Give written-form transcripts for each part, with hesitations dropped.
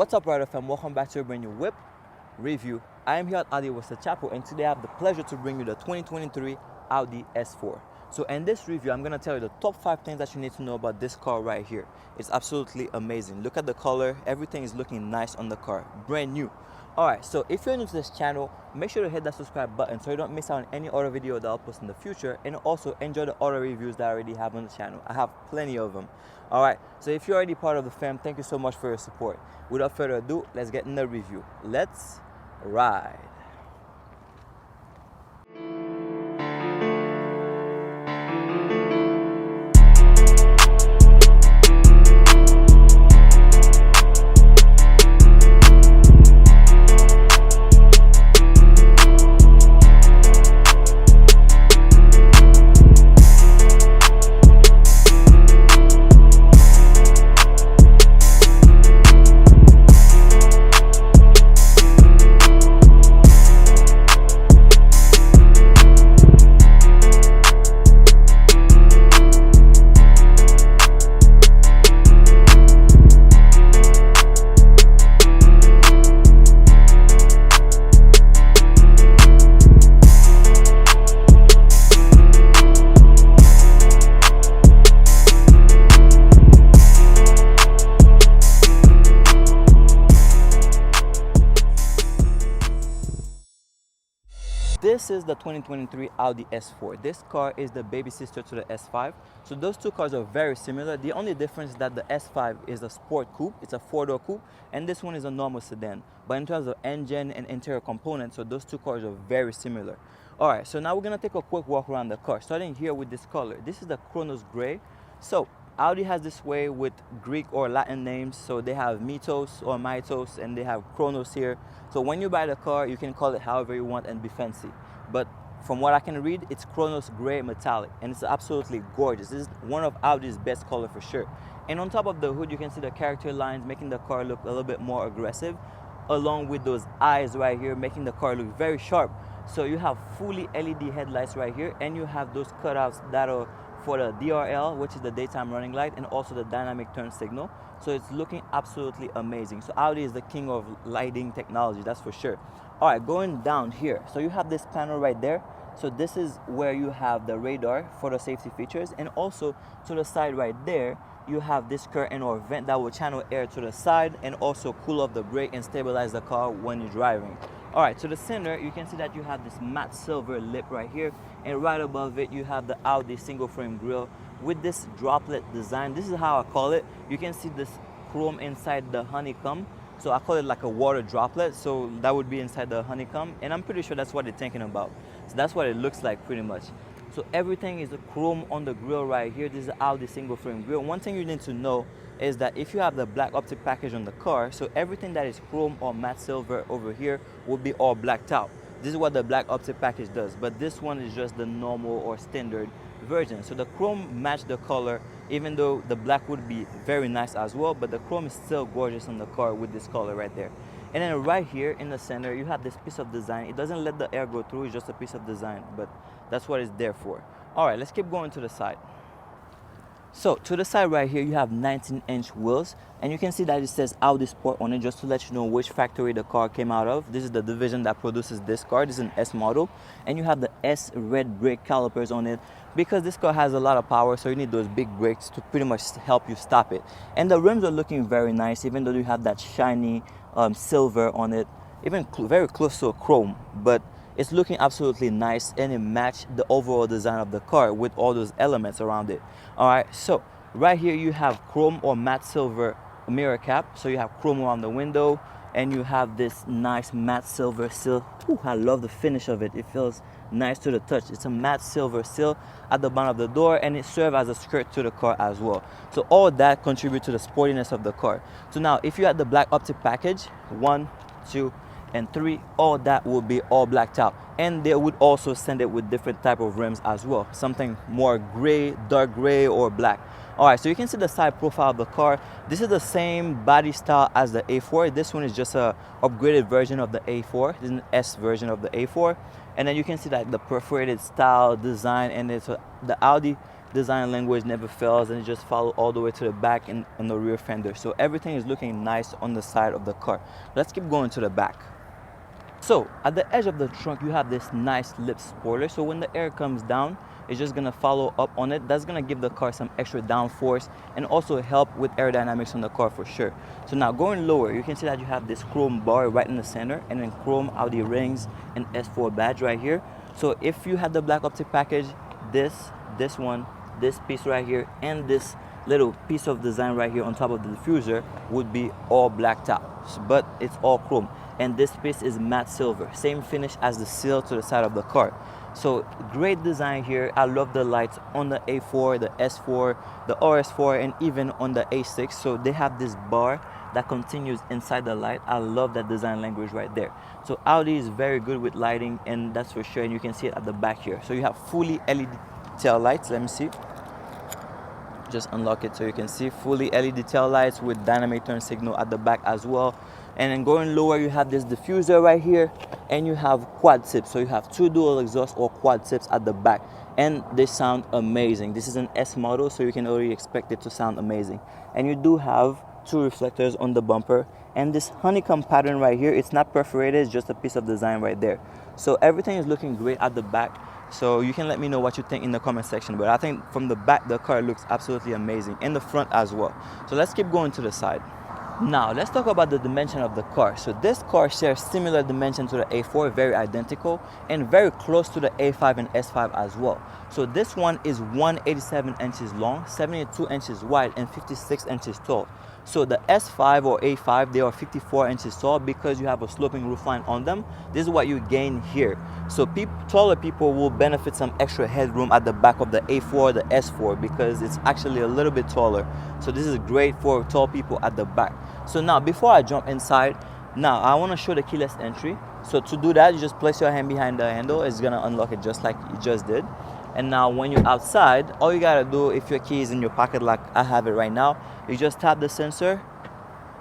What's up, Rider fam? Welcome back to a brand new whip review. I am here at Audi Untitled Chapter, and today I have the pleasure to bring you the 2023 Audi S4. So in this review, I'm going to tell you the top 5 things that you need to know about this car right here. It's absolutely amazing. Look at the color. Everything is looking nice on the car. Brand new. Alright, so if you're new to this channel, make sure to hit that subscribe button so you don't miss out on any other video that I'll post in the future, and also enjoy the other reviews that I already have on the channel. I have plenty of them. Alright, so if you're already part of the fam, thank you so much for your support. Without further ado, let's get in the review. Let's ride. This is the 2023 Audi S4. This car is the baby sister to the S5. So those two cars are very similar. The only difference is that the S5 is a sport coupe. It's a 4-door coupe. And this one is a normal sedan. But in terms of engine and interior components, so those two cars are very similar. Alright, so now we're going to take a quick walk around the car. Starting here with this color. This is the Chronos Gray. So Audi has this way with Greek or Latin names. So they have Mythos or Mythos, and they have Chronos here. So when you buy the car, you can call it however you want and be fancy. But from what I can read, it's Chronos Gray Metallic, and it's absolutely gorgeous. This is one of Audi's best color for sure. And on top of the hood, you can see the character lines making the car look a little bit more aggressive, along with those eyes right here making the car look very sharp. So you have fully LED headlights right here, and you have those cutouts that are for the DRL, which is the daytime running light, and also the dynamic turn signal. So it's looking absolutely amazing. So Audi is the king of lighting technology, that's for sure. All right, going down here, so you have this panel right there. So this is where you have the radar for the safety features, and also to the side right there, you have this curtain or vent that will channel air to the side and also cool off the brake and stabilize the car when you're driving. All right, to the center, you can see that you have this matte silver lip right here, and right above it, you have the Audi single frame grille with this droplet design. This is how I call it. You can see this chrome inside the honeycomb. So I call it like a water droplet. So that would be inside the honeycomb, and I'm pretty sure that's what they're thinking about. So that's what it looks like pretty much. So everything is a chrome on the grille right here. This is the Audi single frame grille. One thing you need to know is that if you have the black optic package on the car, so everything that is chrome or matte silver over here will be all blacked out. This is what the black optic package does, but this one is just the normal or standard version. So the chrome matched the color, even though the black would be very nice as well, but the chrome is still gorgeous on the car with this color right there. And then right here in the center, you have this piece of design. It doesn't let the air go through, it's just a piece of design, but that's what it's there for. All right, let's keep going to the side. So to the side right here, you have 19-inch wheels, and you can see that it says Audi Sport on it, just to let you know which factory the car came out of. This is the division that produces this car. This is an S model, and you have the S red brake calipers on it because this car has a lot of power, so you need those big brakes to pretty much help you stop it. And the rims are looking very nice, even though you have that shiny silver on it, even very close to a chrome, but it's looking absolutely nice, and it matched the overall design of the car with all those elements around it. All right, so right here you have chrome or matte silver mirror cap. So you have chrome around the window, and you have this nice matte silver sill. Ooh, I love the finish of it. It feels nice to the touch. It's a matte silver sill at the bottom of the door, and it serves as a skirt to the car as well. So all that contributes to the sportiness of the car. So now if you had the black optic package, 1, 2, and 3, all that will be all blacked out, and they would also send it with different type of rims as well, something more gray, dark gray, or black. All right, so you can see the side profile of the car. This is the same body style as the A4. This one is just a upgraded version of the A4. This is an S version of the A4, and then you can see that the perforated style design, and it's the Audi design language never fails, and it just follows all the way to the back and the rear fender. So everything is looking nice on the side of the car. Let's keep going to the back. So at the edge of the trunk, you have this nice lip spoiler. So when the air comes down, it's just gonna follow up on it. That's gonna give the car some extra downforce and also help with aerodynamics on the car for sure. So now going lower, you can see that you have this chrome bar right in the center, and then chrome Audi rings and S4 badge right here. So if you had the black optic package, this one, this piece right here, and this little piece of design right here on top of the diffuser would be all blacked out, but it's all chrome. And this piece is matte silver, same finish as the seal to the side of the car. So great design here. I love the lights on the A4, the S4, the RS4, and even on the A6. So they have this bar that continues inside the light. I love that design language right there. So Audi is very good with lighting, and that's for sure, and you can see it at the back here. So you have fully LED tail lights. Let me see. Just unlock it so you can see fully LED tail lights with dynamic turn signal at the back as well. And then going lower, you have this diffuser right here, and you have quad tips. So you have 2 dual exhaust or quad tips at the back, and they sound amazing. This is an S model, so you can already expect it to sound amazing. And you do have 2 reflectors on the bumper, and this honeycomb pattern right here, it's not perforated, it's just a piece of design right there. So everything is looking great at the back. So you can let me know what you think in the comment section, but I think from the back the car looks absolutely amazing, in the front as well. So let's keep going to the side. Now let's talk about the dimension of the car. So this car shares similar dimension to the A4, very identical, and very close to the A5 and S5 as well. So this one is 187 inches long, 72 inches wide, and 56 inches tall. So the S5 or A5, they are 54 inches tall because you have a sloping roofline on them. This is what you gain here. So taller people will benefit some extra headroom at the back of the A4, the S4, because it's actually a little bit taller. So this is great for tall people at the back. So now before I jump inside, now I want to show the keyless entry. So to do that, you just place your hand behind the handle. It's gonna unlock it just like you just did. And now when you're outside, all you gotta do, if your key is in your pocket like I have it right now, you just tap the sensor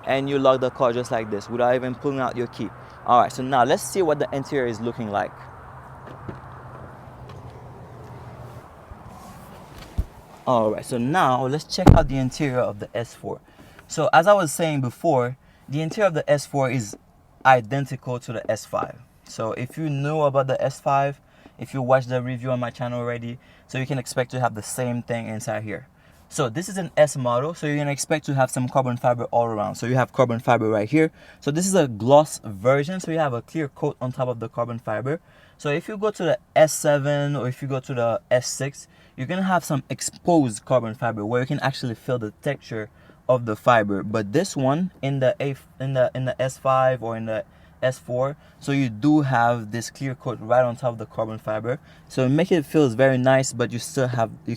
and you lock the car just like this without even pulling out your key. All right, so now let's see what the interior is looking like. All right, so now let's check out the interior of the S4. So as I was saying before, the interior of the S4 is identical to the S5. So if you knew about the S5, if you watched the review on my channel already, so you can expect to have the same thing inside here. So this is an S model, so you're gonna expect to have some carbon fiber all around. So you have carbon fiber right here. So this is a gloss version, so you have a clear coat on top of the carbon fiber. So if you go to the S7 or if you go to the S6, you're gonna have some exposed carbon fiber where you can actually feel the texture of the fiber. But this one in the S5 or in the S4, so you do have this clear coat right on top of the carbon fiber, so make it feels very nice, but you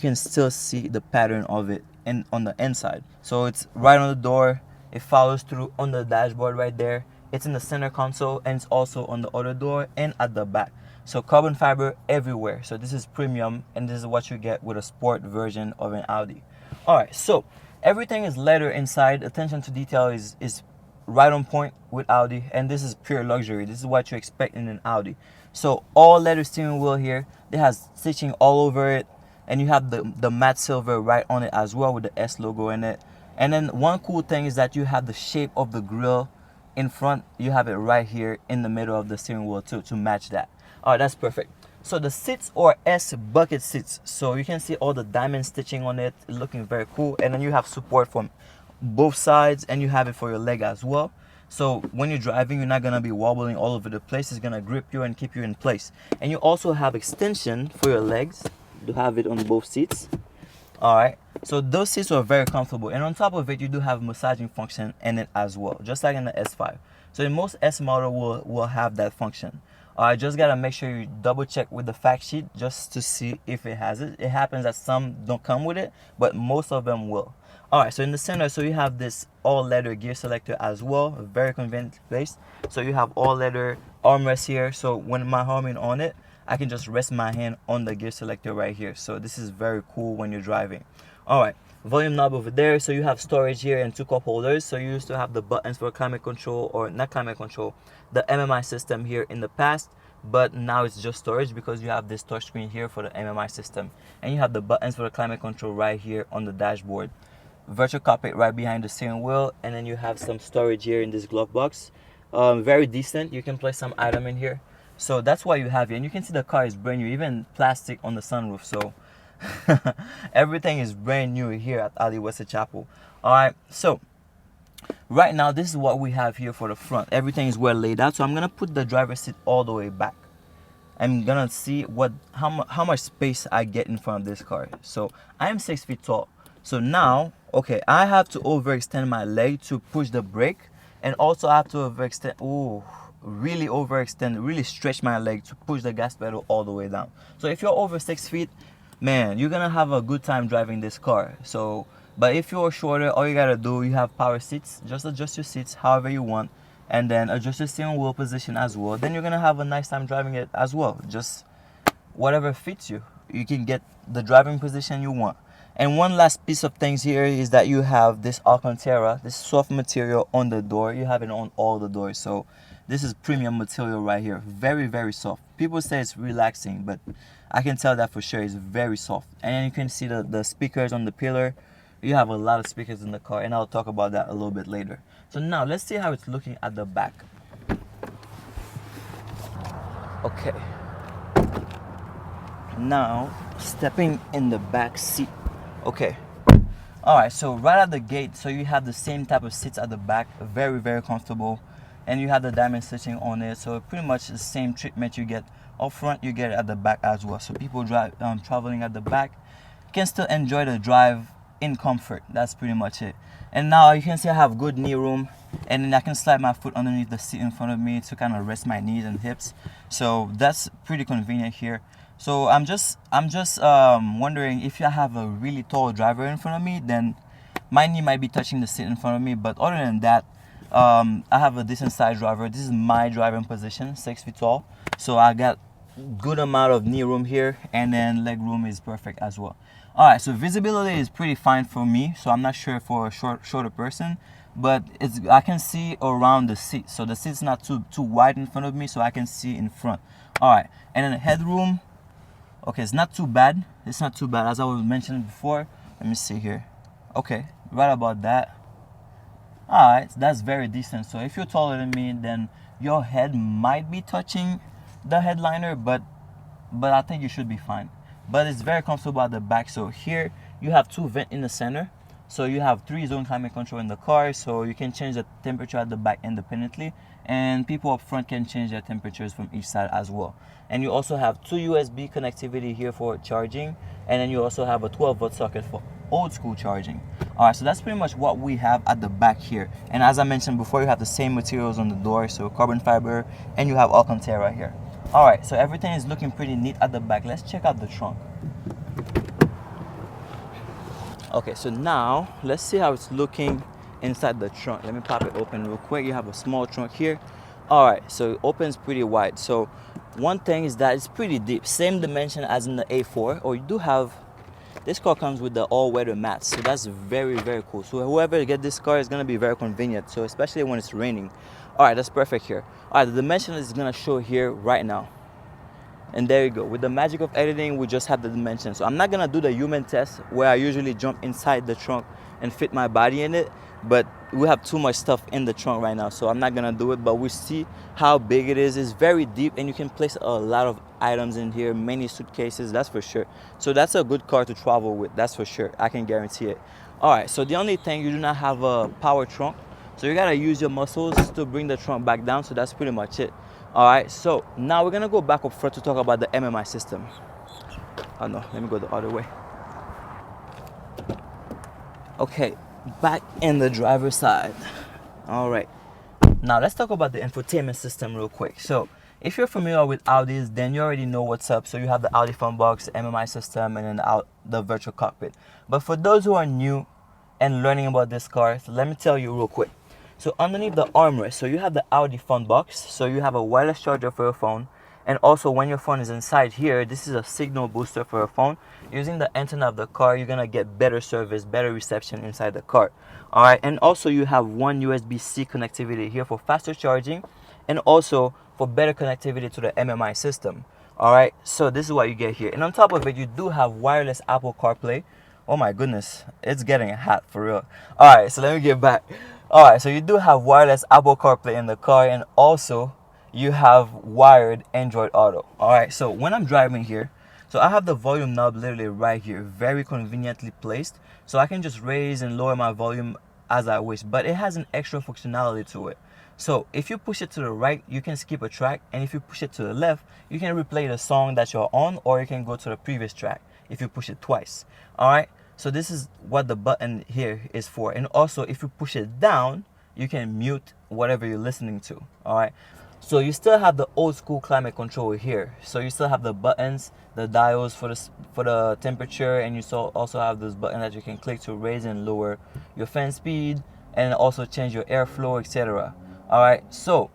can still see the pattern of it on the inside. So it's right on the door, it follows through on the dashboard right there, it's in the center console, and it's also on the other door and at the back. So carbon fiber everywhere. So this is premium, and this is what you get with a sport version of an Audi. All right, so everything is leather inside. Attention to detail is right on point with Audi, and this is pure luxury. This is what you expect in an Audi. So all leather steering wheel here, it has stitching all over it, and you have the matte silver right on it as well with the S logo in it. And then one cool thing is that you have the shape of the grille in front. You have it right here in the middle of the steering wheel too, to match that. All right, that's perfect. So the seats are S bucket seats, so you can see all the diamond stitching on it, looking very cool. And then you have support from both sides, and you have it for your leg as well. So when you're driving, you're not gonna be wobbling all over the place. It's gonna grip you and keep you in place. And you also have extension for your legs. You have it on both seats. All right, so those seats are very comfortable, and on top of it, you do have massaging function in it as well, just like in the S5. So in most S model will have that function. Just gotta make sure you double check with the fact sheet just to see if it has it. It happens that some don't come with it, but most of them will. All right, so in the center, so you have this all leather gear selector as well, a very convenient place. So you have all leather armrest here, so when my homing on it, I can just rest my hand on the gear selector right here. So this is very cool when you're driving. All right, volume knob over there, so you have storage here and 2 cup holders. So you used to have the buttons for climate control, or not climate control, the MMI system here in the past. but now it's just storage because you have this touch screen here for the MMI system, and you have the buttons for the climate control right here on the dashboard. Virtual cockpit right behind the steering wheel, and then you have some storage here in this glove box. Very decent. You can place some item in here, so that's why you have it. And you can see the car is brand new, even plastic on the sunroof, so everything is brand new here at Audi Wesley Chapel. All right, so right now this is what we have here for the front. Everything is well laid out, so I'm gonna put the driver's seat all the way back. I'm gonna see how much space I get in front of this car. So I am 6 feet tall, so now okay, I have to overextend my leg to push the brake, and also I have to really stretch my leg to push the gas pedal all the way down. So if you're over 6 feet, man, you're gonna have a good time driving this car. So, but if you're shorter, all you gotta do, you have power seats, just adjust your seats however you want, and then adjust your steering wheel position as well. Then you're gonna have a nice time driving it as well. Just whatever fits you. You can get the driving position you want. And one last piece of things here is that you have this Alcantara, this soft material on the door. You have it on all the doors. So this is premium material right here. Very, very soft. People say it's relaxing, but I can tell that for sure. It's very soft. And you can see the speakers on the pillar. You have a lot of speakers in the car, and I'll talk about that a little bit later. So now let's see how it's looking at the back. Okay. Now stepping in the back seat. Okay, all right, so right at the gate, so you have the same type of seats at the back, very, very comfortable, and you have the diamond stitching on it, so pretty much the same treatment you get up front, you get it at the back as well. So people traveling at the back can still enjoy the drive in comfort. That's pretty much it. And now you can see I have good knee room, and then I can slide my foot underneath the seat in front of me to kind of rest my knees and hips, so that's pretty convenient here. So I'm just wondering, if you have a really tall driver in front of me, then my knee might be touching the seat in front of me. But other than that, I have a decent sized driver. This is my driving position, 6 feet tall. So I got good amount of knee room here, and then leg room is perfect as well. All right, so visibility is pretty fine for me. So I'm not sure for a shorter person, but I can see around the seat. So the seat's not too wide in front of me, so I can see in front. All right, and then the headroom. Okay, it's not too bad. It's not too bad, as I was mentioning before. Let me see here. Okay, right about that. All right, that's very decent. So if you're taller than me, then your head might be touching the headliner, but I think you should be fine. But it's very comfortable at the back. So here you have 2 vents in the center. So you have 3-zone climate control in the car, so you can change the temperature at the back independently, and people up front can change their temperatures from each side as well. And you also have 2 USB connectivity here for charging, and then you also have a 12-volt socket for old school charging. All right, so that's pretty much what we have at the back here. And as I mentioned before, you have the same materials on the door, so carbon fiber, and you have Alcantara here. All right, so everything is looking pretty neat at the back. Let's check out the trunk. Okay, so now let's see how it's looking inside the trunk. Let me pop it open real quick. You have a small trunk here. All right, so it opens pretty wide. So one thing is that it's pretty deep, same dimension as in the A4, or you do have, this car comes with the all-weather mats, so that's very, very cool. So whoever get this car is gonna be very convenient, so especially when it's raining. All right, that's perfect here. All right, the dimension is gonna show here right now. And there you go. With the magic of editing, we just have the dimension. So I'm not gonna do the human test where I usually jump inside the trunk and fit my body in it, but we have too much stuff in the trunk right now, so I'm not gonna do it. But we see how big it is. It's very deep, and you can place a lot of items in here, many suitcases, that's for sure. So that's a good car to travel with, that's for sure. I can guarantee it. All right, so the only thing, you do not have a power trunk, so you gotta use your muscles to bring the trunk back down. So that's pretty much it. All right, so now we're gonna go back up front to talk about the MMI system. Oh no, let me go the other way. Okay, back in the driver's side. All right, now let's talk about the infotainment system real quick. So if you're familiar with Audis, then you already know what's up. So you have the Audi front box, MMI system, and then the virtual cockpit. But for those who are new and learning about this car, so let me tell you real quick. So underneath the armrest, so you have the Audi front box, so you have a wireless charger for your phone, and also when your phone is inside here, this is a signal booster for your phone. Using the antenna of the car, you're gonna get better service, better reception inside the car. All right, and also you have one USB-C connectivity here for faster charging, and also for better connectivity to the MMI system. All right, so this is what you get here. And on top of it, you do have wireless Apple CarPlay. Oh my goodness, it's getting hot for real. All right, so let me get back. All right, so you do have wireless Apple CarPlay in the car, and also you have wired Android Auto. All right, so when I'm driving here, so I have the volume knob literally right here, very conveniently placed. So I can just raise and lower my volume as I wish, but it has an extra functionality to it. So if you push it to the right, you can skip a track, and if you push it to the left, you can replay the song that you're on, or you can go to the previous track if you push it twice. All right, so this is what the button here is for. And also, if you push it down, you can mute whatever you're listening to. All right, so you still have the old school climate control here. So you still have the buttons, the dials for the temperature, and you also have this button that you can click to raise and lower your fan speed, and also change your airflow, etc. All right, so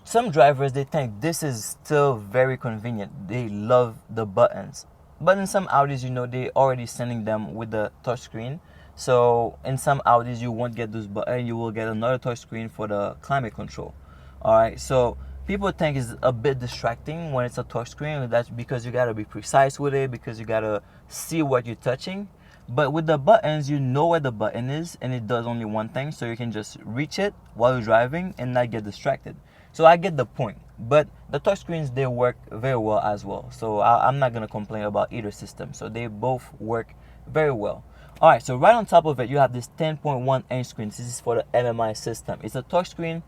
some drivers, they think this is still very convenient. They love the buttons, but in some Audis, you know, they already sending them with the touchscreen. So in some Audis, you won't get this button. You will get another touchscreen for the climate control. All right, so people think it's a bit distracting when it's a touchscreen. That's because you gotta be precise with it, because you gotta see what you're touching. But with the buttons, you know where the button is, and it does only one thing, so you can just reach it while you're driving and not get distracted. So I get the point. But the touchscreens, they work very well as well. So I'm not gonna complain about either system. So they both work very well. All right, so right on top of it, you have this 10.1-inch screen. This is for the MMI system. It's a touchscreen,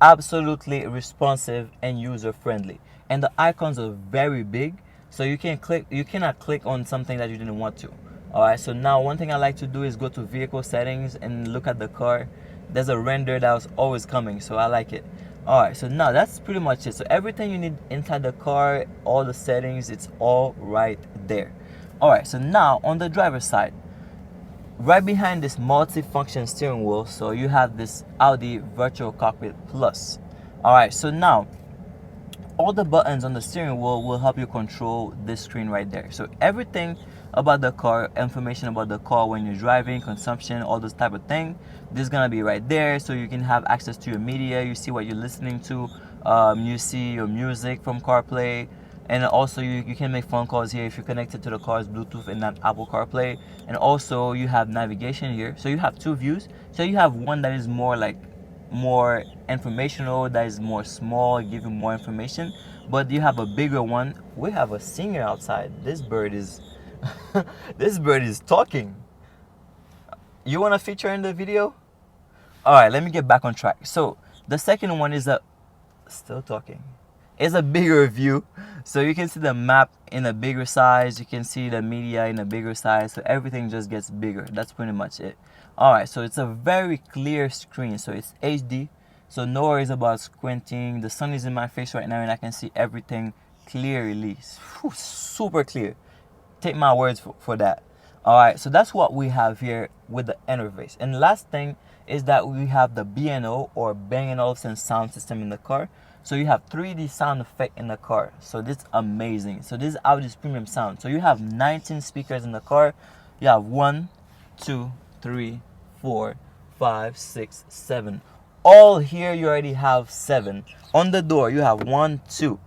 absolutely responsive and user-friendly. And the icons are very big, so you cannot click on something that you didn't want to. All right, so now one thing I like to do is go to vehicle settings and look at the car. There's a render that was always coming, so I like it. All right, so now that's pretty much it. So everything you need inside the car, all the settings, it's all right there. All right, so now on the driver's side, right behind this multi-function steering wheel, so you have this Audi Virtual Cockpit Plus. All right, so now all the buttons on the steering wheel will help you control this screen right there. So everything about the car, information about the car when you're driving, consumption, all this type of thing, this is gonna be right there. So you can have access to your media, you see what you're listening to, you see your music from CarPlay, and also you can make phone calls here if you're connected to the car's Bluetooth and not Apple CarPlay. And also you have navigation here, so you have two views. So you have one that is more informational, that is more small, give you more information, but you have a bigger one. We have a singer outside. This bird is this bird is talking. You want to feature in the video? All right, let me get back on track. So the second one is still talking. It's a bigger view, so you can see the map in a bigger size, you can see the media in a bigger size, so everything just gets bigger. That's pretty much it. All right, so it's a very clear screen, so it's HD, so no worries about squinting. The sun is in my face right now and I can see everything clearly. Whew, super clear. Take my words for that. All right, so that's what we have here with the interface. And last thing is that we have the B&O, or Bang & Olufsen sound system, in the car. So you have 3D sound effect in the car. So this is amazing. So this is Audi's premium sound. So you have 19 speakers in the car. You have 1, 2, 3, 4, 5, 6, 7. All here you already have 7. On the door you have 1, 2,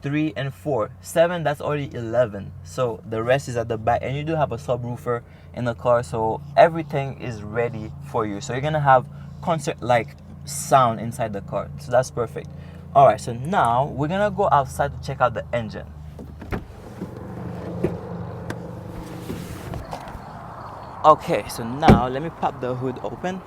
3, and 4. 7, that's already 11. So the rest is at the back, and you do have a subwoofer in the car, so everything is ready for you. So you're gonna have concert-like sound inside the car. So that's perfect. All right, so now we're gonna go outside to check out the engine. Okay, so now let me pop the hood open.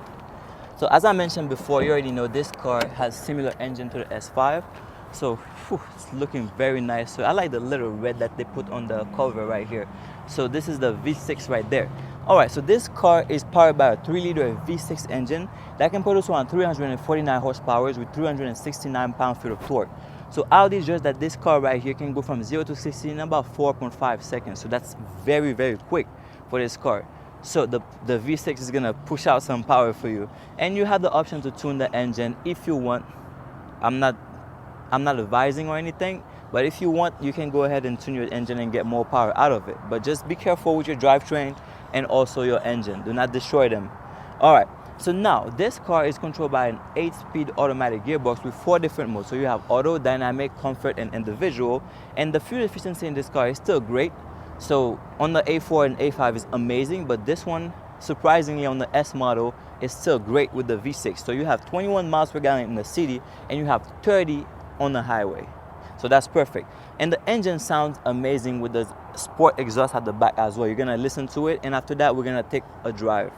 So as I mentioned before, you already know this car has similar engine to the S5. So it's looking very nice. So I like the little red that they put on the cover right here. So this is the V6 right there. All right, so this car is powered by a 3-liter V6 engine that can produce around 349 horsepower with 369 pound-feet of torque. So Audi judged that this car right here can go from 0 to 60 in about 4.5 seconds. So that's very, very quick for this car. So the V6 is gonna push out some power for you. And you have the option to tune the engine if you want. I'm not advising or anything, but if you want, you can go ahead and tune your engine and get more power out of it. But just be careful with your drivetrain and also your engine. Do not destroy them. All right, So now this car is controlled by an 8-speed automatic gearbox with 4 different modes. So you have auto, dynamic, comfort, and individual. And the fuel efficiency in this car is still great. So on the A4 and A5 is amazing, but this one, surprisingly, on the S model is still great with the V6. So you have 21 miles per gallon in the city and you have 30 on the highway. So that's perfect. And the engine sounds amazing with the sport exhaust at the back as well. You're gonna listen to it, and after that we're gonna take a drive.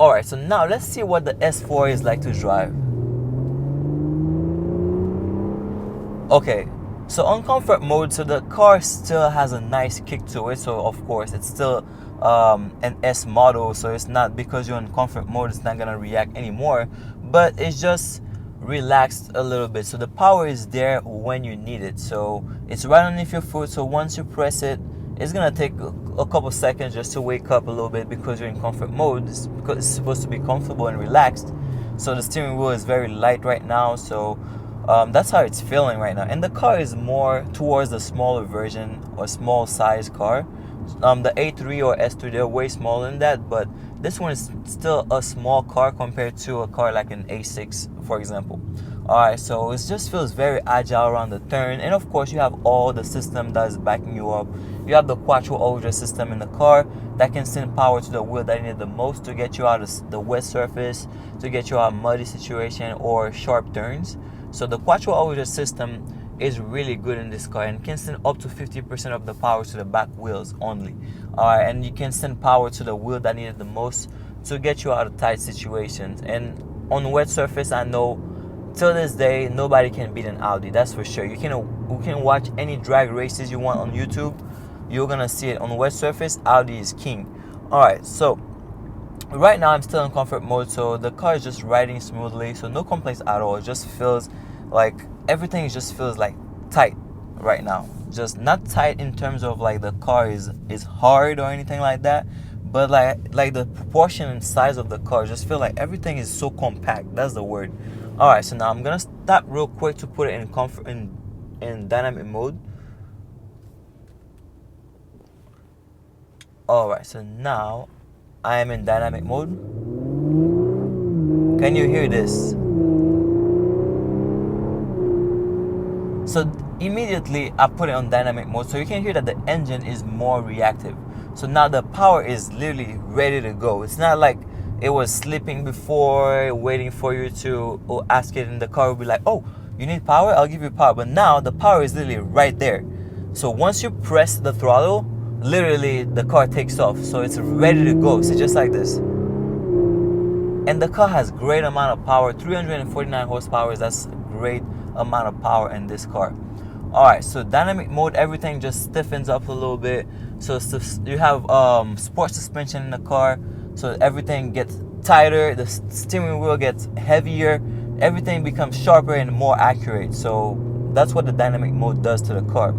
Alright, so now let's see what the S4 is like to drive. Okay, so on comfort mode, so the car still has a nice kick to it. So of course it's still an S model, so it's not because you're in comfort mode it's not gonna react anymore, but it's just relaxed a little bit. So the power is there when you need it. So it's right underneath your foot, so once you press it, it's gonna take a couple seconds just to wake up a little bit because you're in comfort mode. Because it's supposed to be comfortable and relaxed. So the steering wheel is very light right now, so that's how it's feeling right now. And the car is more towards the smaller version or small size car. The A3 or S3, they're way smaller than that, but this one is still a small car compared to a car like an A6, for example. Alright, so it just feels very agile around the turn, and of course you have all the system that is backing you up. You have the Quattro Ultra system in the car that can send power to the wheel that you need the most to get you out of the wet surface, to get you out of muddy situation or sharp turns. So the Quattro Ultra system is really good in this car and can send up to 50% of the power to the back wheels only. Alright, and you can send power to the wheel that needed the most to get you out of tight situations. And on wet surface, I know till this day nobody can beat an Audi, that's for sure. You can watch any drag races you want on YouTube, you're gonna see it. On wet surface, Audi is king. Alright, so right now I'm still in comfort mode, so the car is just riding smoothly, so no complaints at all. It just feels like everything just feels like tight right now. Just not tight in terms of like the car is hard or anything like that, but like the proportion and size of the car just feel like everything is so compact. That's the word. Alright, so now I'm gonna stop real quick to put it in comfort in dynamic mode. Alright, so now I am in dynamic mode. Can you hear this? So immediately I put it on dynamic mode, so you can hear that the engine is more reactive. So now the power is literally ready to go. It's not like it was sleeping before, waiting for you to ask it, and the car will be like, oh, you need power? I'll give you power. But now the power is literally right there. So once you press the throttle, literally the car takes off. So it's ready to go. See, just like this. And the car has great amount of power, 349 horsepower. That's a great amount of power in this car. Alright, so dynamic mode, everything just stiffens up a little bit. So you have sport suspension in the car, so everything gets tighter, the steering wheel gets heavier, everything becomes sharper and more accurate. So that's what the dynamic mode does to the car.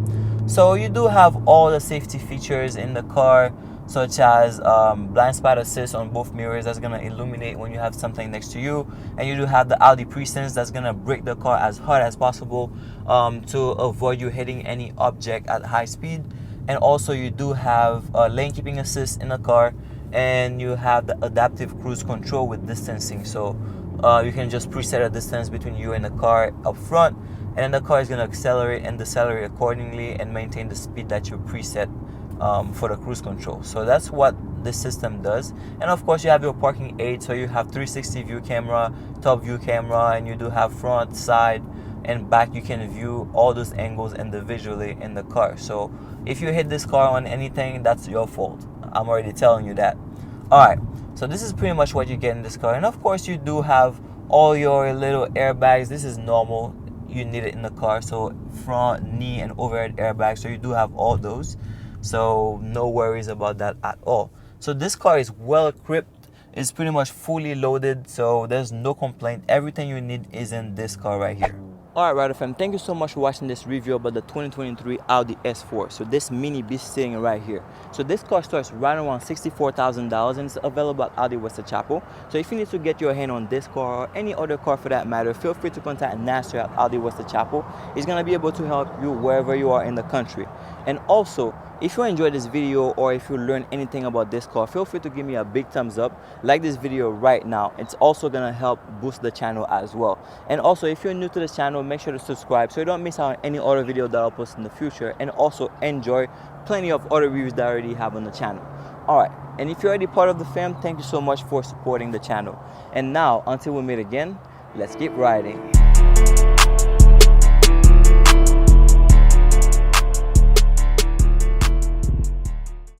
So you do have all the safety features in the car, such as blind spot assist on both mirrors that's gonna illuminate when you have something next to you, and you do have the Audi Presense that's gonna brake the car as hard as possible to avoid you hitting any object at high speed. And also you do have lane keeping assist in the car, and you have the adaptive cruise control with distancing. So you can just preset a distance between you and the car up front, and then the car is gonna accelerate and decelerate accordingly and maintain the speed that you preset for the cruise control. So that's what this system does. And of course you have your parking aid, so you have 360 view camera, top view camera, and you do have front, side, and back. You can view all those angles individually in the car. So if you hit this car on anything, that's your fault. I'm already telling you that. Alright, so this is pretty much what you get in this car. And of course you do have all your little airbags. This is normal, you need it in the car. So front, knee, and overhead airbags, so you do have all those. So no worries about that at all. So this car is well equipped, it's pretty much fully loaded, so there's no complaint. Everything you need is in this car right here. Alright, Rider fam, thank you so much for watching this review about the 2023 Audi S4. So this mini beast sitting right here. So this car starts right around $64,000 and it's available at Audi West Chapel. So if you need to get your hand on this car or any other car for that matter, feel free to contact Naser at Audi West Chapel. He's gonna be able to help you wherever you are in the country. And also, if you enjoyed this video or if you learned anything about this car, feel free to give me a big thumbs up. Like this video right now. It's also gonna help boost the channel as well. And also, if you're new to this channel, make sure to subscribe so you don't miss out on any other video that I'll post in the future, and also enjoy plenty of other reviews that I already have on the channel. Alright, and if you're already part of the fam, thank you so much for supporting the channel. And now, until we meet again, let's keep riding.